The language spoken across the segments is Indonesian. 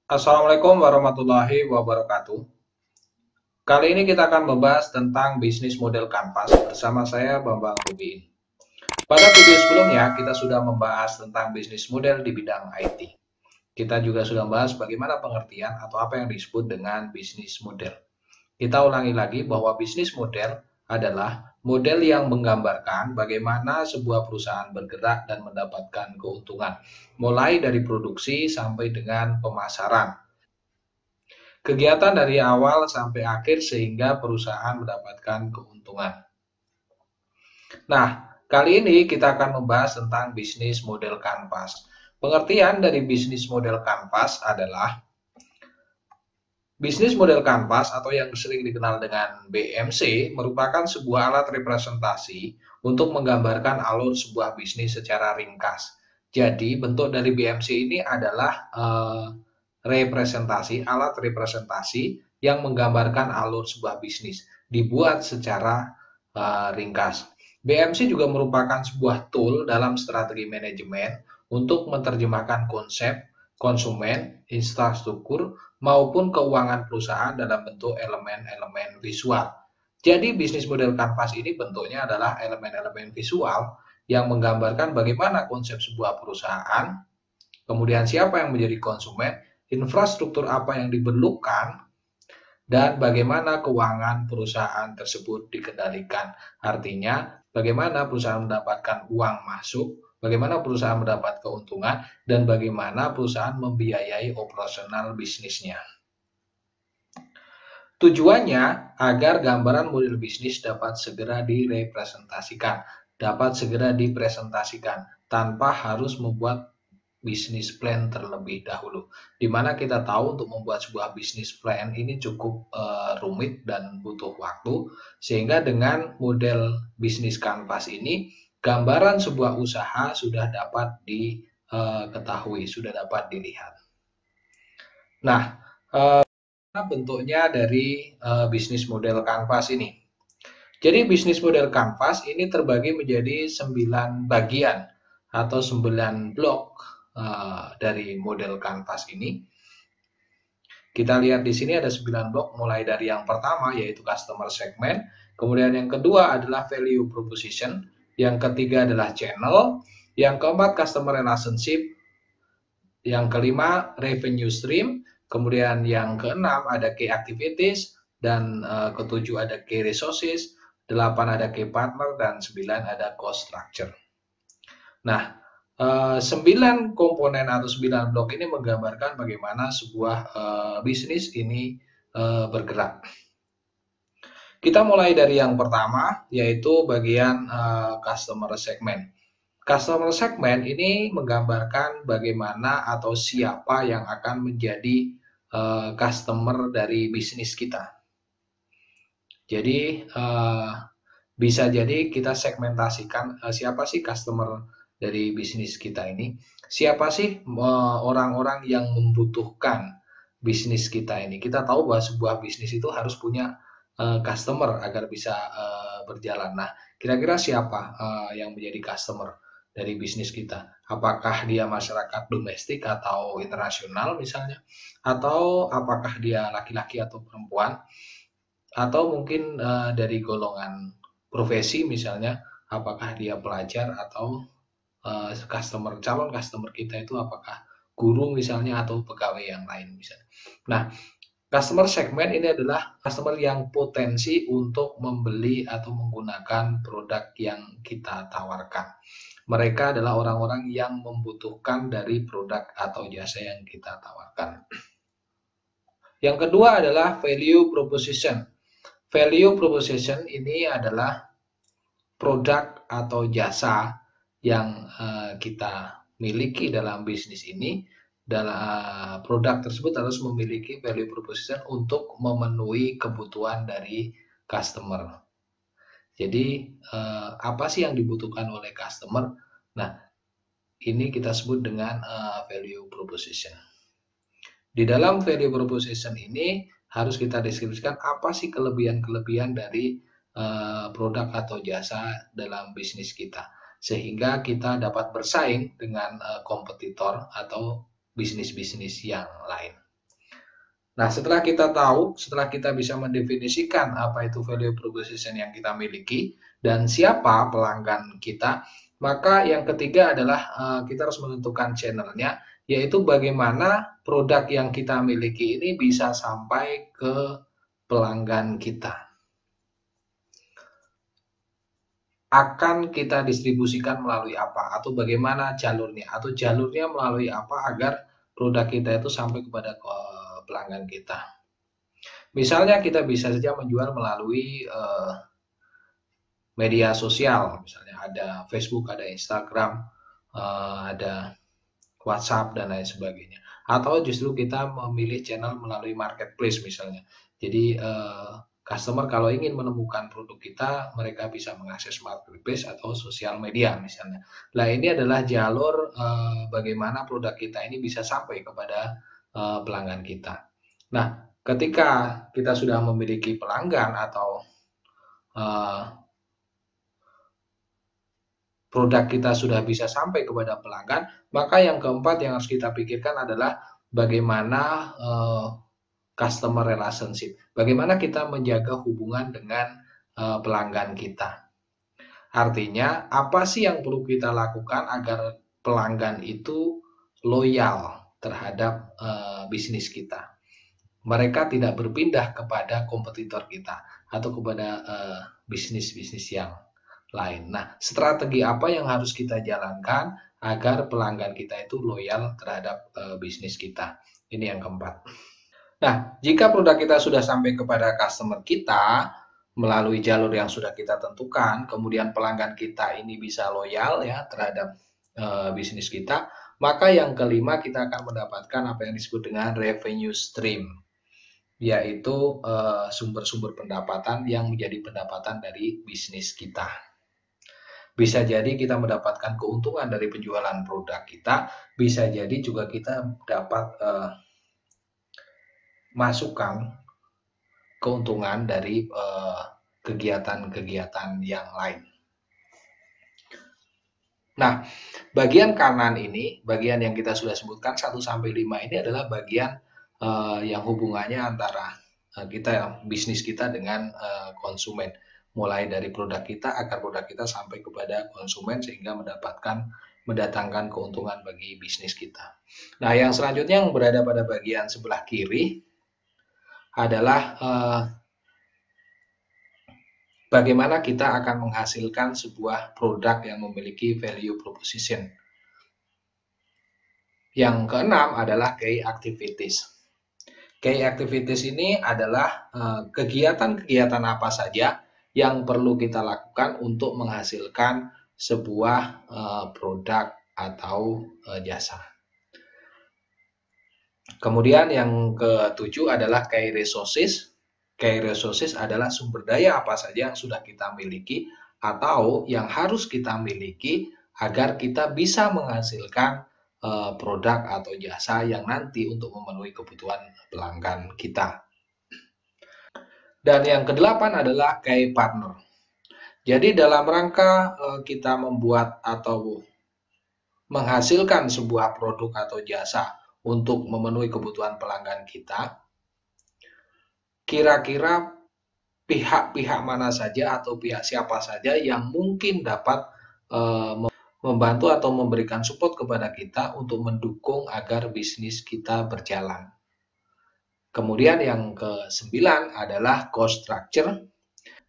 Assalamualaikum warahmatullahi wabarakatuh. Kali ini kita akan membahas tentang bisnis model kanvas bersama saya Bambang Rubiin. Pada video sebelumnya kita sudah membahas tentang bisnis model di bidang IT. Kita juga sudah membahas bagaimana pengertian atau apa yang disebut dengan bisnis model. Kita ulangi lagi bahwa bisnis model adalah model yang menggambarkan bagaimana sebuah perusahaan bergerak dan mendapatkan keuntungan, mulai dari produksi sampai dengan pemasaran. Kegiatan dari awal sampai akhir sehingga perusahaan mendapatkan keuntungan. Nah, kali ini kita akan membahas tentang bisnis model kanvas. Pengertian dari bisnis model kanvas adalah bisnis model kanvas atau yang sering dikenal dengan BMC merupakan sebuah alat representasi untuk menggambarkan alur sebuah bisnis secara ringkas. Jadi bentuk dari BMC ini adalah alat representasi yang menggambarkan alur sebuah bisnis dibuat secara ringkas. BMC juga merupakan sebuah tool dalam strategi manajemen untuk menerjemahkan konsep, konsumen, infrastruktur, maupun keuangan perusahaan dalam bentuk elemen-elemen visual. Jadi bisnis model kanvas ini bentuknya adalah elemen-elemen visual yang menggambarkan bagaimana konsep sebuah perusahaan, kemudian siapa yang menjadi konsumen, infrastruktur apa yang diperlukan, dan bagaimana keuangan perusahaan tersebut dikendalikan. Artinya, bagaimana perusahaan mendapatkan uang masuk, bagaimana perusahaan mendapat keuntungan, dan bagaimana perusahaan membiayai operasional bisnisnya. Tujuannya agar gambaran model bisnis dapat segera direpresentasikan, dapat segera dipresentasikan, tanpa harus membuat bisnis plan terlebih dahulu. Dimana kita tahu untuk membuat sebuah bisnis plan ini cukup rumit dan butuh waktu, sehingga dengan model bisnis kanvas ini, gambaran sebuah usaha sudah dapat diketahui, sudah dapat dilihat. Nah, bentuknya dari bisnis model kanvas ini. Jadi bisnis model kanvas ini terbagi menjadi 9 bagian atau 9 blok dari model kanvas ini. Kita lihat di sini ada 9 blok, mulai dari yang pertama yaitu customer segment, kemudian yang kedua adalah value proposition, yang ketiga adalah channel, yang keempat customer relationship, yang kelima revenue stream, kemudian yang keenam ada key activities, dan ketujuh ada key resources, 8 ada key partner, dan 9 ada cost structure. Nah, 9 komponen atau 9 blok ini menggambarkan bagaimana sebuah bisnis ini bergerak. Kita mulai dari yang pertama, yaitu bagian customer segment. Customer segment ini menggambarkan bagaimana atau siapa yang akan menjadi customer dari bisnis kita. Jadi bisa jadi kita segmentasikan siapa sih customer dari bisnis kita ini, siapa sih orang-orang yang membutuhkan bisnis kita ini. Kita tahu bahwa sebuah bisnis itu harus punya customer agar bisa berjalan. Nah, kira-kira siapa yang menjadi customer dari bisnis kita? Apakah dia masyarakat domestik atau internasional misalnya? Atau apakah dia laki-laki atau perempuan? Atau mungkin dari golongan profesi misalnya, apakah dia pelajar atau calon customer kita itu apakah guru misalnya atau pegawai yang lain misalnya. Nah, customer segment ini adalah customer yang potensi untuk membeli atau menggunakan produk yang kita tawarkan. Mereka adalah orang-orang yang membutuhkan dari produk atau jasa yang kita tawarkan. Yang kedua adalah value proposition. Value proposition ini adalah produk atau jasa yang kita miliki dalam bisnis ini. Dalam produk tersebut harus memiliki value proposition untuk memenuhi kebutuhan dari customer. Jadi apa sih yang dibutuhkan oleh customer? Nah, ini kita sebut dengan value proposition. Di dalam value proposition ini harus kita deskripsikan apa sih kelebihan-kelebihan dari produk atau jasa dalam bisnis kita, sehingga kita dapat bersaing dengan kompetitor atau bisnis-bisnis yang lain. Nah, setelah kita bisa mendefinisikan apa itu value proposition yang kita miliki dan siapa pelanggan kita, maka yang ketiga adalah kita harus menentukan channelnya, yaitu bagaimana produk yang kita miliki ini bisa sampai ke pelanggan kita. Akan kita distribusikan melalui apa, atau bagaimana jalurnya, atau jalurnya melalui apa agar produk kita itu sampai kepada pelanggan kita. Misalnya kita bisa saja menjual melalui media sosial, misalnya ada Facebook, ada Instagram, ada WhatsApp dan lain sebagainya. Atau justru kita memilih channel melalui marketplace misalnya. Jadi customer kalau ingin menemukan produk kita, mereka bisa mengakses marketplace atau sosial media misalnya. Nah, ini adalah jalur bagaimana produk kita ini bisa sampai kepada pelanggan kita. Nah, ketika kita sudah memiliki pelanggan atau produk kita sudah bisa sampai kepada pelanggan, maka yang keempat yang harus kita pikirkan adalah bagaimana customer relationship. Bagaimana kita menjaga hubungan dengan pelanggan kita. Artinya, apa sih yang perlu kita lakukan agar pelanggan itu loyal terhadap bisnis kita. Mereka tidak berpindah kepada kompetitor kita atau kepada bisnis-bisnis yang lain. Nah, strategi apa yang harus kita jalankan agar pelanggan kita itu loyal terhadap bisnis kita? Ini yang keempat. Nah, jika produk kita sudah sampai kepada customer kita melalui jalur yang sudah kita tentukan, kemudian pelanggan kita ini bisa loyal ya terhadap bisnis kita, maka yang kelima kita akan mendapatkan apa yang disebut dengan revenue stream, yaitu sumber-sumber pendapatan yang menjadi pendapatan dari bisnis kita. Bisa jadi kita mendapatkan keuntungan dari penjualan produk kita, bisa jadi juga kita dapat masukan keuntungan dari kegiatan-kegiatan yang lain. Nah, bagian kanan ini, bagian yang kita sudah sebutkan 1 sampai 5 ini adalah bagian yang hubungannya antara kita bisnis kita dengan konsumen. Mulai dari produk kita agar produk kita sampai kepada konsumen sehingga mendatangkan keuntungan bagi bisnis kita. Nah, yang selanjutnya yang berada pada bagian sebelah kiri adalah bagaimana kita akan menghasilkan sebuah produk yang memiliki value proposition. Yang keenam adalah key activities. Key activities ini adalah kegiatan-kegiatan apa saja yang perlu kita lakukan untuk menghasilkan sebuah produk atau jasa. Kemudian yang ketujuh adalah key resources. Key resources adalah sumber daya apa saja yang sudah kita miliki atau yang harus kita miliki agar kita bisa menghasilkan produk atau jasa yang nanti untuk memenuhi kebutuhan pelanggan kita. Dan yang kedelapan adalah key partner. Jadi dalam rangka kita membuat atau menghasilkan sebuah produk atau jasa untuk memenuhi kebutuhan pelanggan kita, kira-kira pihak-pihak mana saja atau pihak siapa saja yang mungkin dapat membantu atau memberikan support kepada kita untuk mendukung agar bisnis kita berjalan. Kemudian yang ke-9 adalah cost structure,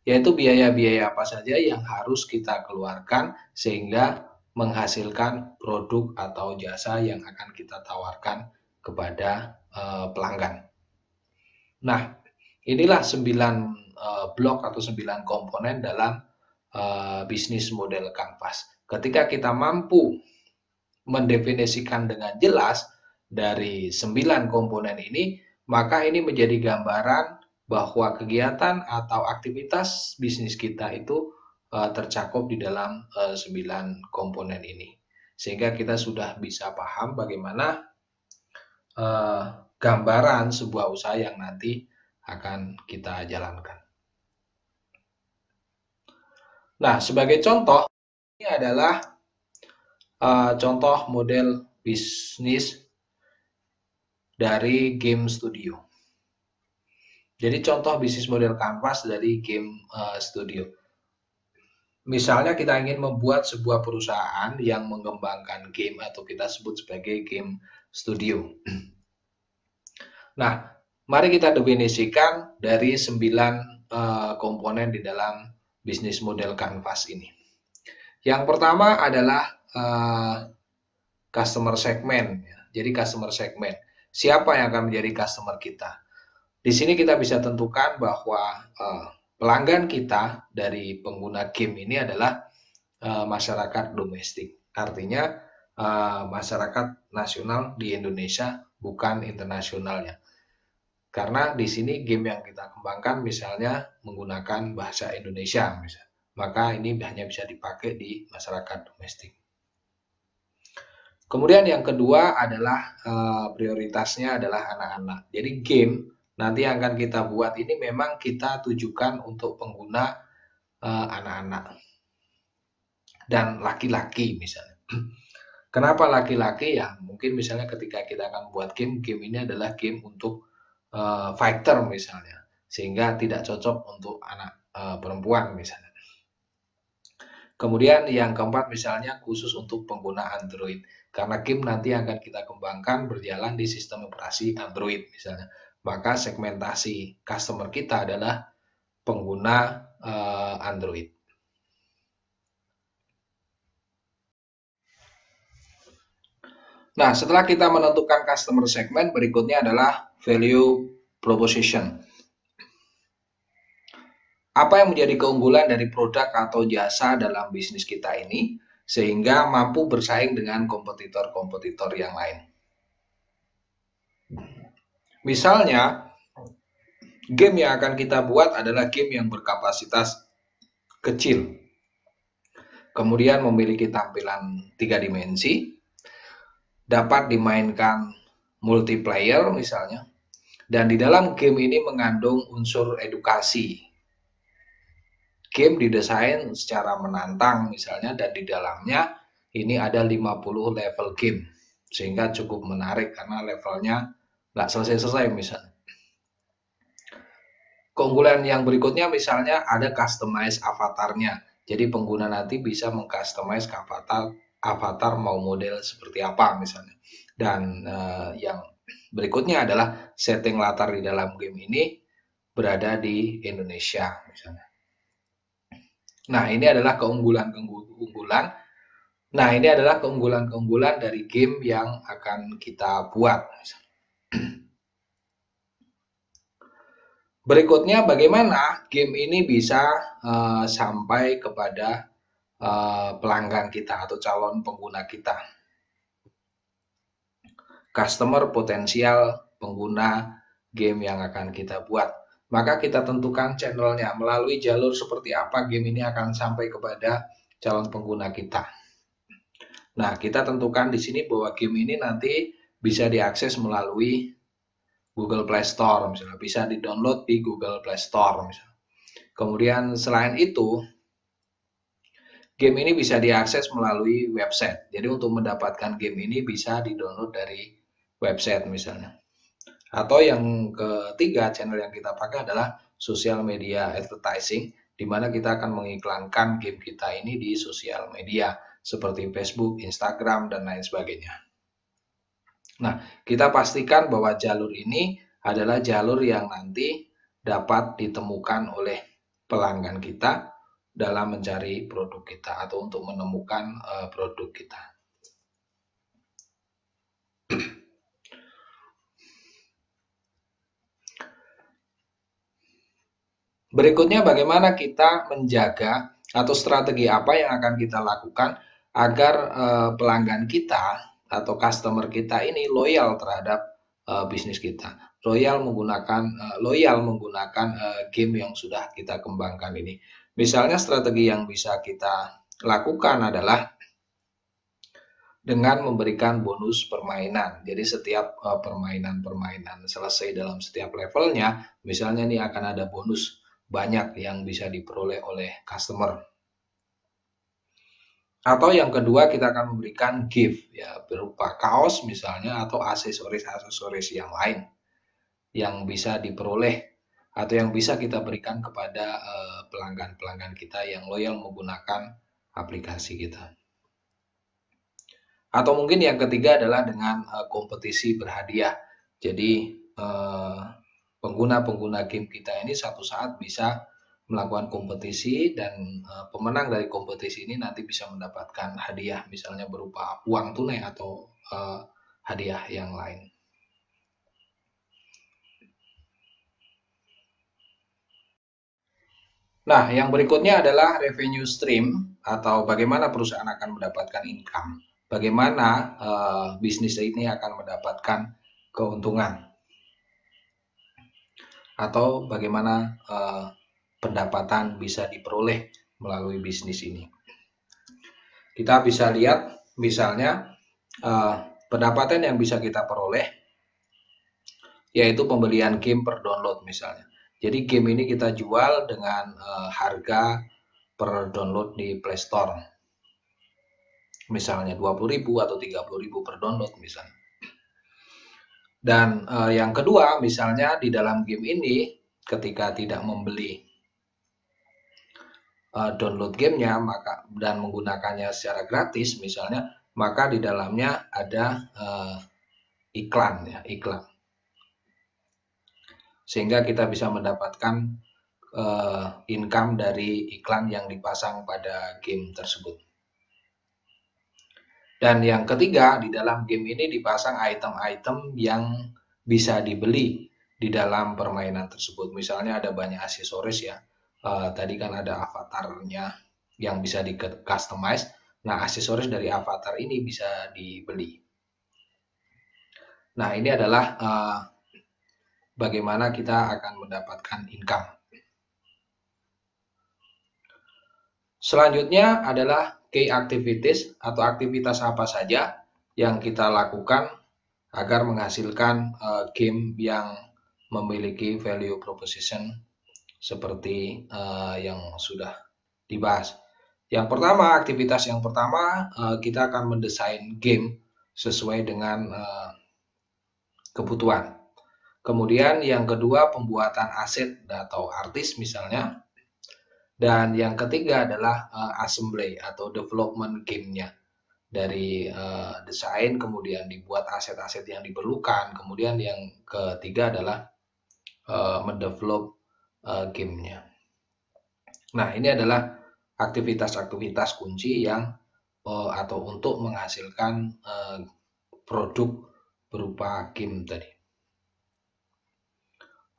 yaitu biaya-biaya apa saja yang harus kita keluarkan sehingga menghasilkan produk atau jasa yang akan kita tawarkan kepada pelanggan. Nah, inilah 9 blok atau 9 komponen dalam bisnis model Canvas. Ketika kita mampu mendefinisikan dengan jelas dari 9 komponen ini, maka ini menjadi gambaran bahwa kegiatan atau aktivitas bisnis kita itu tercakup di dalam 9 komponen ini. Sehingga kita sudah bisa paham bagaimana gambaran sebuah usaha yang nanti akan kita jalankan. Nah, sebagai contoh, ini adalah contoh model bisnis dari game studio. Jadi contoh bisnis model kanvas dari game studio. Misalnya kita ingin membuat sebuah perusahaan yang mengembangkan game atau kita sebut sebagai game studio. Nah, mari kita definisikan dari 9 komponen di dalam bisnis model kanvas ini. Yang pertama adalah customer segment. Jadi customer segment, siapa yang akan menjadi customer kita? Di sini kita bisa tentukan bahwa pelanggan kita dari pengguna game ini adalah masyarakat domestik. Artinya masyarakat nasional di Indonesia, bukan internasionalnya. Karena di sini game yang kita kembangkan misalnya menggunakan bahasa Indonesia, maka ini hanya bisa dipakai di masyarakat domestik. Kemudian yang kedua adalah prioritasnya adalah anak-anak. Jadi game nanti yang akan kita buat ini memang kita tujukan untuk pengguna anak-anak dan laki-laki misalnya. Kenapa laki-laki? Ya mungkin misalnya ketika kita akan buat game ini adalah game untuk fighter misalnya, sehingga tidak cocok untuk anak perempuan misalnya. Kemudian yang keempat misalnya khusus untuk pengguna Android, karena game nanti akan kita kembangkan berjalan di sistem operasi Android misalnya. Maka segmentasi customer kita adalah pengguna Android. Nah, setelah kita menentukan customer segment, berikutnya adalah value proposition. Apa yang menjadi keunggulan dari produk atau jasa dalam bisnis kita ini, sehingga mampu bersaing dengan kompetitor-kompetitor yang lain. Misalnya, game yang akan kita buat adalah game yang berkapasitas kecil, kemudian memiliki tampilan 3 dimensi, dapat dimainkan multiplayer misalnya, dan di dalam game ini mengandung unsur edukasi. Game didesain secara menantang misalnya, dan di dalamnya ini ada 50 level game, sehingga cukup menarik karena levelnya nggak selesai-selesai misalnya. Keunggulan yang berikutnya misalnya ada customize avatarnya. Jadi pengguna nanti bisa mengcustomize avatar mau model seperti apa misalnya. Dan yang berikutnya adalah setting latar di dalam game ini berada di Indonesia misalnya. Nah, ini adalah keunggulan-keunggulan. Nah, ini adalah keunggulan-keunggulan dari game yang akan kita buat. Berikutnya, bagaimana game ini bisa sampai kepada pelanggan kita atau calon pengguna kita. Customer potensial pengguna game yang akan kita buat. Maka kita tentukan channelnya, melalui jalur seperti apa game ini akan sampai kepada calon pengguna kita. Nah, kita tentukan di sini bahwa game ini nanti bisa diakses melalui Google Play Store, misalnya bisa di-download di Google Play Store, misalnya. Kemudian selain itu, game ini bisa diakses melalui website. Jadi untuk mendapatkan game ini bisa di-download dari website misalnya. Atau yang ketiga, channel yang kita pakai adalah social media advertising, di mana kita akan mengiklankan game kita ini di sosial media seperti Facebook, Instagram, dan lain sebagainya. Nah, kita pastikan bahwa jalur ini adalah jalur yang nanti dapat ditemukan oleh pelanggan kita dalam mencari produk kita atau untuk menemukan produk kita. Berikutnya, bagaimana kita menjaga atau strategi apa yang akan kita lakukan agar pelanggan kita atau customer kita ini loyal terhadap bisnis kita, loyal menggunakan game yang sudah kita kembangkan ini. Misalnya strategi yang bisa kita lakukan adalah dengan memberikan bonus permainan. Jadi setiap permainan selesai dalam setiap levelnya, misalnya ini akan ada bonus banyak yang bisa diperoleh oleh customer. Atau yang kedua, kita akan memberikan gift ya, berupa kaos misalnya atau aksesoris yang lain yang bisa diperoleh atau yang bisa kita berikan kepada pelanggan-pelanggan kita yang loyal menggunakan aplikasi kita. Atau mungkin yang ketiga adalah dengan kompetisi berhadiah. Jadi pengguna-pengguna game kita ini satu saat bisa melakukan kompetisi dan pemenang dari kompetisi ini nanti bisa mendapatkan hadiah, misalnya berupa uang tunai atau hadiah yang lain. Nah, yang berikutnya adalah revenue stream atau bagaimana perusahaan akan mendapatkan income. Bagaimana bisnis ini akan mendapatkan keuntungan. Atau bagaimana pendapatan bisa diperoleh melalui bisnis ini. Kita bisa lihat misalnya pendapatan yang bisa kita peroleh yaitu pembelian game per download misalnya. Jadi game ini kita jual dengan harga per download di Play Store. Misalnya 20.000 atau 30.000 per download misalnya. Dan yang kedua misalnya di dalam game ini ketika tidak membeli download gamenya maka dan menggunakannya secara gratis misalnya, maka di dalamnya ada iklan ya, iklan. Sehingga kita bisa mendapatkan income dari iklan yang dipasang pada game tersebut. Dan yang ketiga, di dalam game ini dipasang item-item yang bisa dibeli di dalam permainan tersebut. Misalnya ada banyak aksesoris ya. Tadi kan ada avatarnya yang bisa di-customize. Nah, aksesoris dari avatar ini bisa dibeli. Nah, ini adalah bagaimana kita akan mendapatkan income. Selanjutnya adalah key activities atau aktivitas apa saja yang kita lakukan agar menghasilkan game yang memiliki value proposition seperti yang sudah dibahas. Yang pertama, aktivitas yang pertama kita akan mendesain game sesuai dengan kebutuhan. Kemudian yang kedua, pembuatan aset atau artis misalnya. Dan yang ketiga adalah assembly atau development game-nya. Dari desain, kemudian dibuat aset-aset yang diperlukan. Kemudian yang ketiga adalah mendevelop game-nya. Nah, ini adalah aktivitas-aktivitas kunci yang atau untuk menghasilkan produk berupa game tadi.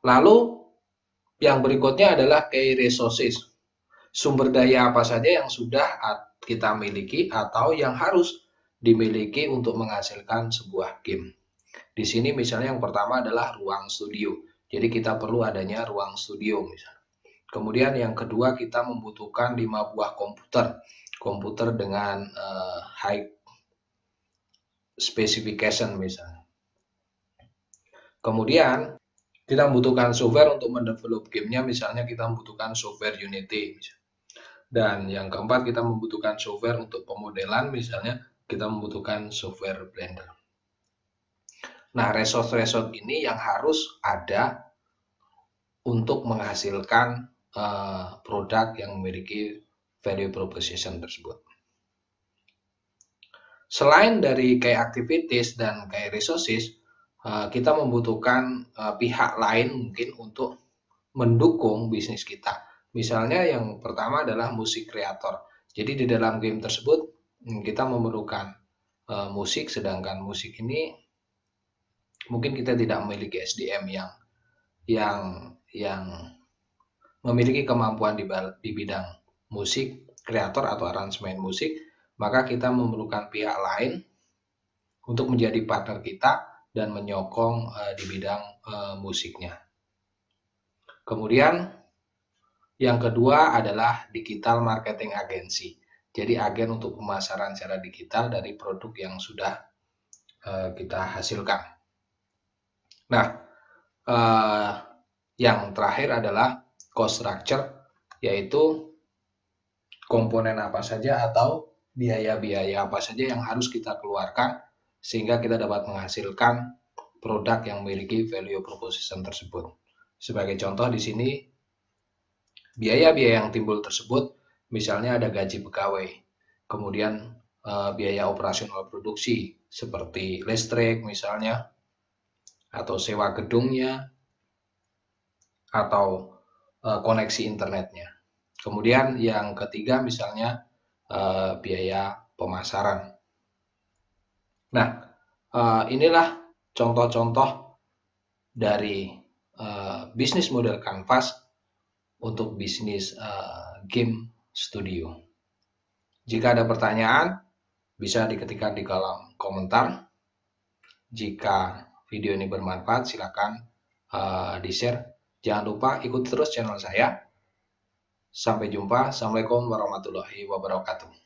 Lalu yang berikutnya adalah key resources. Sumber daya apa saja yang sudah kita miliki atau yang harus dimiliki untuk menghasilkan sebuah game. Di sini misalnya yang pertama adalah ruang studio. Jadi kita perlu adanya ruang studio misalnya. Kemudian yang kedua kita membutuhkan 5 buah komputer. Komputer dengan high specification misalnya. Kemudian kita membutuhkan software untuk mendevelop gamenya, misalnya kita membutuhkan software Unity. Dan yang keempat kita membutuhkan software untuk pemodelan, misalnya kita membutuhkan software Blender. Nah, resource-resource ini yang harus ada untuk menghasilkan produk yang memiliki value proposition tersebut. Selain dari key activities dan key resources, kita membutuhkan pihak lain mungkin untuk mendukung bisnis kita. Misalnya yang pertama adalah musik kreator. Jadi di dalam game tersebut kita memerlukan musik, sedangkan musik ini mungkin kita tidak memiliki SDM yang memiliki kemampuan di bidang musik kreator atau aransemen musik, maka kita memerlukan pihak lain untuk menjadi partner kita dan menyokong di bidang musiknya. Kemudian yang kedua adalah digital marketing agency. Jadi agen untuk pemasaran secara digital dari produk yang sudah kita hasilkan. Nah, yang terakhir adalah cost structure, yaitu komponen apa saja atau biaya-biaya apa saja yang harus kita keluarkan sehingga kita dapat menghasilkan produk yang memiliki value proposition tersebut. Sebagai contoh di sini, biaya-biaya yang timbul tersebut, misalnya ada gaji pegawai, kemudian biaya operasional produksi seperti listrik misalnya, atau sewa gedungnya, atau koneksi internetnya. Kemudian yang ketiga misalnya biaya pemasaran. Nah, inilah contoh-contoh dari bisnis model Canvas untuk bisnis game studio. Jika ada pertanyaan, bisa diketikkan di kolom komentar. Jika video ini bermanfaat, silakan di-share. Jangan lupa ikuti terus channel saya. Sampai jumpa. Assalamualaikum warahmatullahi wabarakatuh.